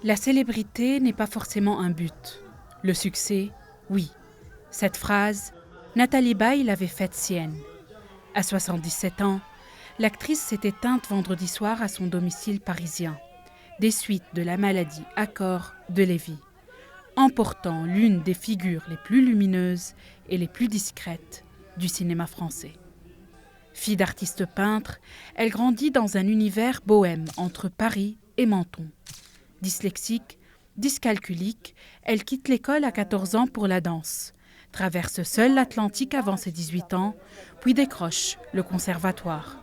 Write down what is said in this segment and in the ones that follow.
La célébrité n'est pas forcément un but. Le succès, oui. Cette phrase, Nathalie Baye l'avait faite sienne. À 77 ans, l'actrice s'est éteinte vendredi soir à son domicile parisien, des suites de la maladie Accord de Lévy, emportant l'une des figures les plus lumineuses et les plus discrètes du cinéma français. Fille d'artiste peintre, elle grandit dans un univers bohème entre Paris et Menton. Dyslexique, dyscalculique, elle quitte l'école à 14 ans pour la danse, traverse seule l'Atlantique avant ses 18 ans, puis décroche le conservatoire.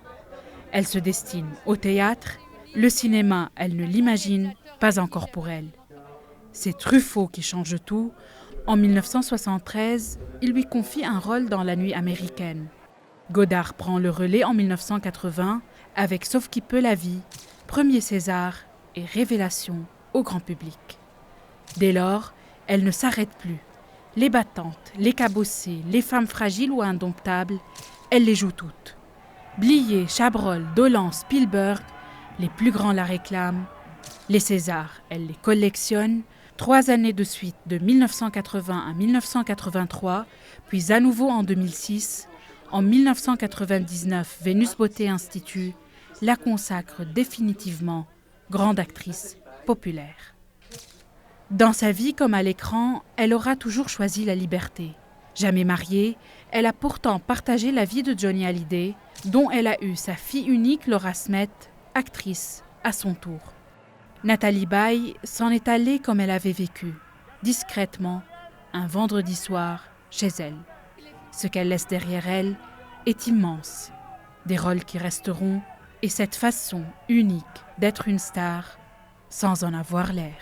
Elle se destine au théâtre, le cinéma, elle ne l'imagine pas encore pour elle. C'est Truffaut qui change tout. En 1973, il lui confie un rôle dans La Nuit américaine. Godard prend le relais en 1980 avec Sauf qui peut la vie, premier César et révélation au grand public. Dès lors, elle ne s'arrête plus. Les battantes, les cabossées, les femmes fragiles ou indomptables, elle les joue toutes. Blier, Chabrol, Dolan, Spielberg, les plus grands la réclament. Les Césars, elle les collectionne. 3 années de suite, de 1980 à 1983, puis à nouveau en 2006. En 1999, Vénus Beauté Institut la consacre définitivement grande actrice populaire. Dans sa vie comme à l'écran, elle aura toujours choisi la liberté. Jamais mariée, elle a pourtant partagé la vie de Johnny Hallyday, dont elle a eu sa fille unique Laura Smet, actrice à son tour. Nathalie Baye s'en est allée comme elle avait vécu, discrètement, un vendredi soir chez elle. Ce qu'elle laisse derrière elle est immense. Des rôles qui resteront et cette façon unique d'être une star sans en avoir l'air.